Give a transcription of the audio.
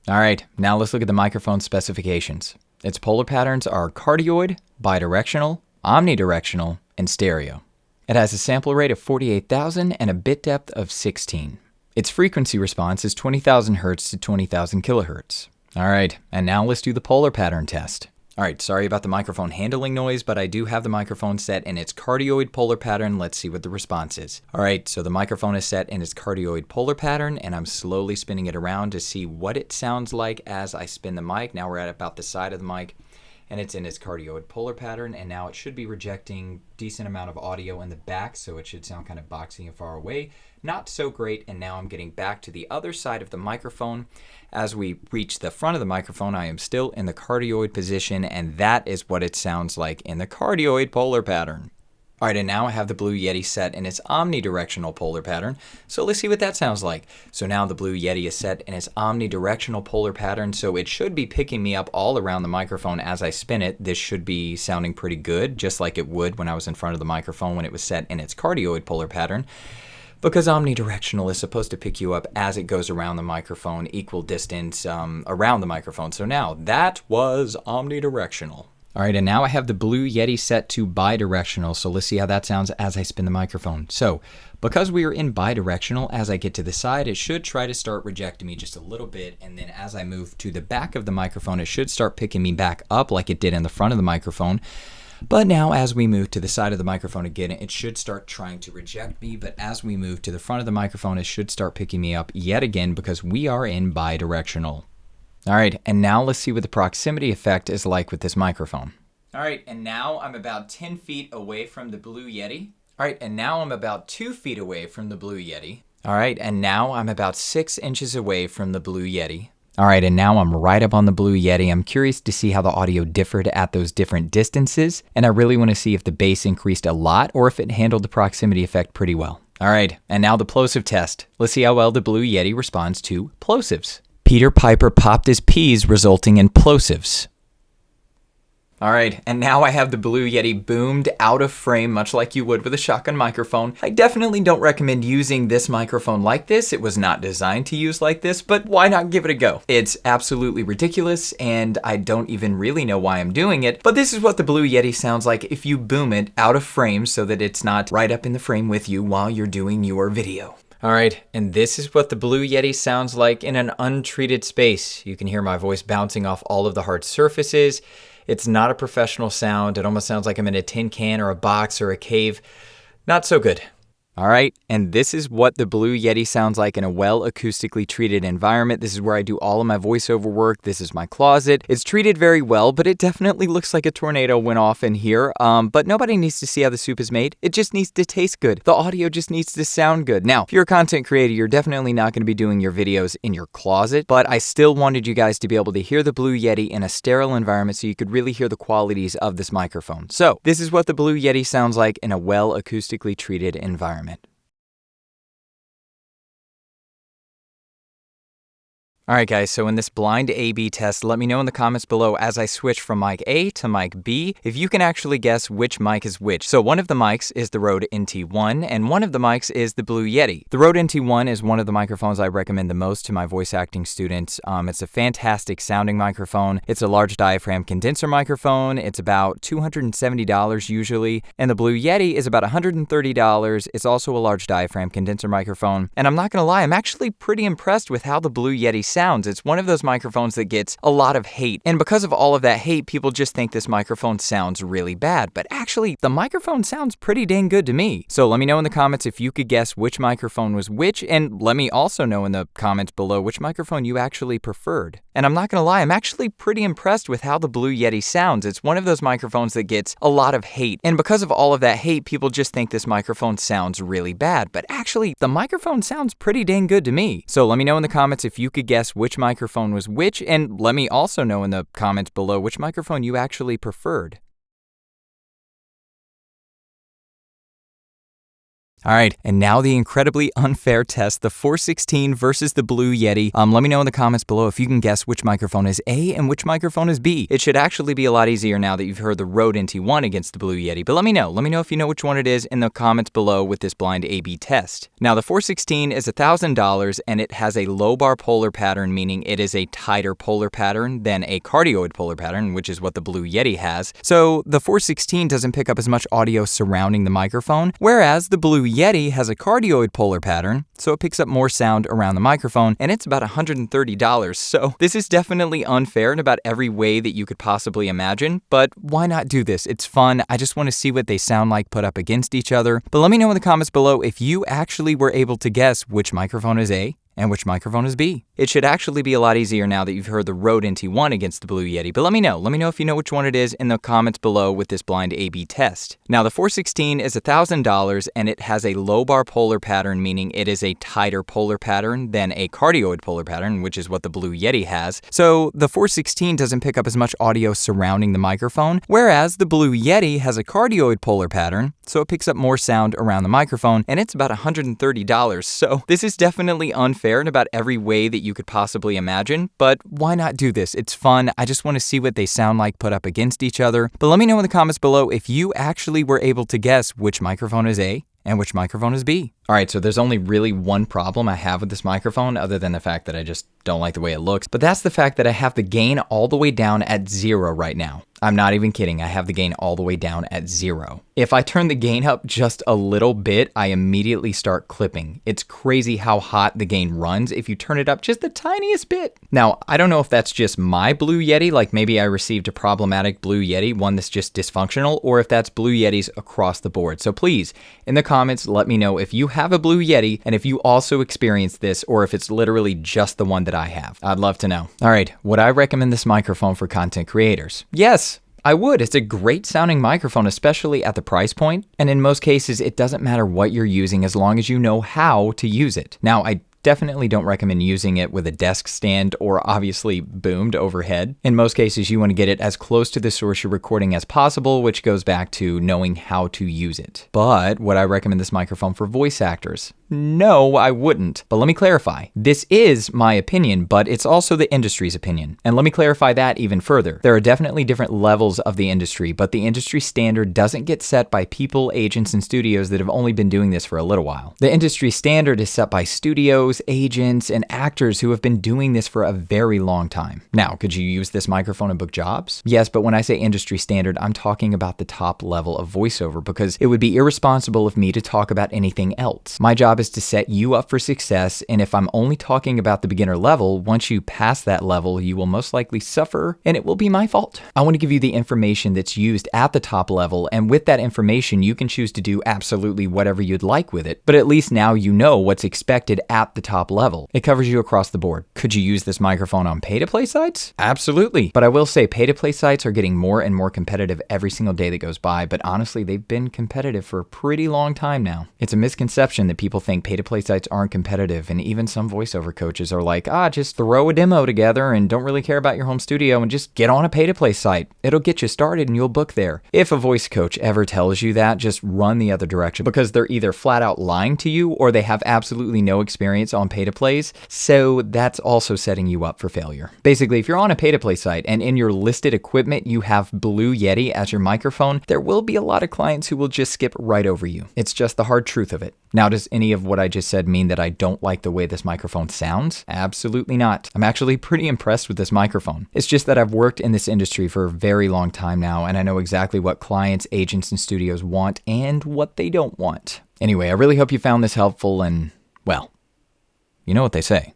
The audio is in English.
All right, now let's look at the microphone specifications. Its polar patterns are cardioid, bidirectional, omnidirectional, and stereo. It has a sample rate of 48,000 and a bit depth of 16. Its frequency response is 20,000 Hz to 20,000 kHz. All right, and now let's do the polar pattern test. All right, sorry about the microphone handling noise, but I do have the microphone set in its cardioid polar pattern. Let's see what the response is. All right, so the microphone is set in its cardioid polar pattern, and I'm slowly spinning it around to see what it sounds like as I spin the mic. Now we're at about the side of the mic, and it's in its cardioid polar pattern, and now it should be rejecting decent amount of audio in the back, so it should sound kind of boxy and far away. Not so great, and now I'm getting back to the other side of the microphone. As we reach the front of the microphone, I am still in the cardioid position, and that is what it sounds like in the cardioid polar pattern. All right, and now I have the Blue Yeti set in its omnidirectional polar pattern, so let's see what that sounds like. So now the Blue Yeti is set in its omnidirectional polar pattern, so it should be picking me up all around the microphone as I spin it. This should be sounding pretty good, just like it would when I was in front of the microphone when it was set in its cardioid polar pattern, because omnidirectional is supposed to pick you up as it goes around the microphone, equal distance around the microphone. So now that was omnidirectional. All right, and now I have the Blue Yeti set to bidirectional, so let's see how that sounds as I spin the microphone. So, because we are in bidirectional, as I get to the side, it should try to start rejecting me just a little bit, and then as I move to the back of the microphone, it should start picking me back up like it did in the front of the microphone. But now as we move to the side of the microphone again, it should start trying to reject me, but as we move to the front of the microphone, it should start picking me up yet again because we are in bidirectional. All right, and now let's see what the proximity effect is like with this microphone. All right, and now I'm about 10 feet away from the Blue Yeti. All right, and now I'm about 2 feet away from the Blue Yeti. All right, and now I'm about 6 inches away from the Blue Yeti. All right, and now I'm right up on the Blue Yeti. I'm curious to see how the audio differed at those different distances, and I really want to see if the bass increased a lot or if it handled the proximity effect pretty well. All right, and now the plosive test. Let's see how well the Blue Yeti responds to plosives. Peter Piper popped his peas, resulting in plosives. All right, and now I have the Blue Yeti boomed out of frame, much like you would with a shotgun microphone. I definitely don't recommend using this microphone like this. It was not designed to use like this, but why not give it a go? It's absolutely ridiculous, and I don't even really know why I'm doing it, but this is what the Blue Yeti sounds like if you boom it out of frame so that it's not right up in the frame with you while you're doing your video. All right, and this is what the Blue Yeti sounds like in an untreated space. You can hear my voice bouncing off all of the hard surfaces. It's not a professional sound. It almost sounds like I'm in a tin can or a box or a cave. Not so good. All right, and this is what the Blue Yeti sounds like in a well acoustically treated environment. This is where I do all of my voiceover work. This is my closet. It's treated very well, but it definitely looks like a tornado went off in here. But nobody needs to see how the soup is made. It just needs to taste good. The audio just needs to sound good. Now, if you're a content creator, you're definitely not going to be doing your videos in your closet, but I still wanted you guys to be able to hear the Blue Yeti in a sterile environment so you could really hear the qualities of this microphone. So, this is what the Blue Yeti sounds like in a well acoustically treated environment. All right, guys, so in this blind A/B test, let me know in the comments below as I switch from mic A to mic B if you can actually guess which mic is which. So one of the mics is the Rode NT1, and one of the mics is the Blue Yeti. The Rode NT1 is one of the microphones I recommend the most to my voice acting students. It's a fantastic sounding microphone. It's a large diaphragm condenser microphone. It's about $270 usually, and the Blue Yeti is about $130. It's also a large diaphragm condenser microphone, and I'm not gonna lie, I'm actually pretty impressed with how the Blue Yeti sounds. It's one of those microphones that gets a lot of hate, and because of all of that hate, people just think this microphone sounds really bad, but actually, the microphone sounds pretty dang good to me. So let me know in the comments if you could guess which microphone was which, and let me also know in the comments below which microphone you actually preferred. And I'm not gonna lie, I'm actually pretty impressed with how the Blue Yeti sounds. It's one of those microphones that gets a lot of hate, and because of all of that hate, people just think this microphone sounds really bad, but actually, the microphone sounds pretty dang good to me. So let me know in the comments if you could guess which microphone was which, and let me also know in the comments below which microphone you actually preferred. All right, and now the incredibly unfair test, the 416 versus the Blue Yeti. Let me know in the comments below if you can guess which microphone is A and which microphone is B. It should actually be a lot easier now that you've heard the Rode NT1 against the Blue Yeti, but let me know. Let me know if you know which one it is in the comments below with this blind A/B test. Now, the 416 is $1,000 and it has a low bar polar pattern, meaning it is a tighter polar pattern than a cardioid polar pattern, which is what the Blue Yeti has. So the 416 doesn't pick up as much audio surrounding the microphone, whereas the Blue Yeti has a cardioid polar pattern, so it picks up more sound around the microphone, and it's about $130. So this is definitely unfair in about every way that you could possibly imagine, but why not do this? It's fun. I just want to see what they sound like put up against each other. But let me know in the comments below if you actually were able to guess which microphone is A and which microphone is B. It should actually be a lot easier now that you've heard the Rode NT1 against the Blue Yeti, but let me know. Let me know if you know which one it is in the comments below with this blind A/B test. Now, the 416 is $1,000 and it has a low bar polar pattern, meaning it is a tighter polar pattern than a cardioid polar pattern, which is what the Blue Yeti has. So the 416 doesn't pick up as much audio surrounding the microphone, whereas the Blue Yeti has a cardioid polar pattern, so it picks up more sound around the microphone, and it's about $130. So this is definitely unfair in about every way that you could possibly imagine, but why not do this? It's fun. I just want to see what they sound like put up against each other. But let me know in the comments below if you actually were able to guess which microphone is A and which microphone is B. All right, so there's only really one problem I have with this microphone other than the fact that I just don't like the way it looks, but that's the fact that I have the gain all the way down at 0 right now. I'm not even kidding. I have the gain all the way down at 0. If I turn the gain up just a little bit, I immediately start clipping. It's crazy how hot the gain runs if you turn it up just the tiniest bit. Now, I don't know if that's just my Blue Yeti, like maybe I received a problematic Blue Yeti, one that's just dysfunctional, or if that's Blue Yetis across the board. So please, in the comments, let me know if you have a Blue Yeti and if you also experience this, or if it's literally just the one that I have. I'd love to know. All right, would I recommend this microphone for content creators? Yes, I would. It's a great sounding microphone, especially at the price point. And in most cases, it doesn't matter what you're using as long as you know how to use it. Now, I definitely don't recommend using it with a desk stand or obviously boomed overhead. In most cases, you want to get it as close to the source you're recording as possible, which goes back to knowing how to use it. But would I recommend this microphone for voice actors? No, I wouldn't. But let me clarify. This is my opinion, but it's also the industry's opinion. And let me clarify that even further. There are definitely different levels of the industry, but the industry standard doesn't get set by people, agents, and studios that have only been doing this for a little while. The industry standard is set by studios, agents, and actors who have been doing this for a very long time. Now, could you use this microphone and book jobs? Yes, but when I say industry standard, I'm talking about the top level of voiceover because it would be irresponsible of me to talk about anything else. My job is to set you up for success, and if I'm only talking about the beginner level, once you pass that level, you will most likely suffer, and it will be my fault. I want to give you the information that's used at the top level, and with that information, you can choose to do absolutely whatever you'd like with it, but at least now you know what's expected at the top level. It covers you across the board. Could you use this microphone on pay-to-play sites? Absolutely. But I will say pay-to-play sites are getting more and more competitive every single day that goes by, but honestly, they've been competitive for a pretty long time now. It's a misconception that people think pay-to-play sites aren't competitive, and even some voiceover coaches are like, just throw a demo together and don't really care about your home studio and just get on a pay-to-play site. It'll get you started and you'll book there. If a voice coach ever tells you that, just run the other direction because they're either flat out lying to you or they have absolutely no experience on pay-to-plays, so that's also setting you up for failure. Basically, if you're on a pay-to-play site and in your listed equipment you have Blue Yeti as your microphone, there will be a lot of clients who will just skip right over you. It's just the hard truth of it. Now, does any of what I just said mean that I don't like the way this microphone sounds? Absolutely not. I'm actually pretty impressed with this microphone. It's just that I've worked in this industry for a very long time now, and I know exactly what clients, agents, and studios want and what they don't want. Anyway, I really hope you found this helpful, and, well, you know what they say.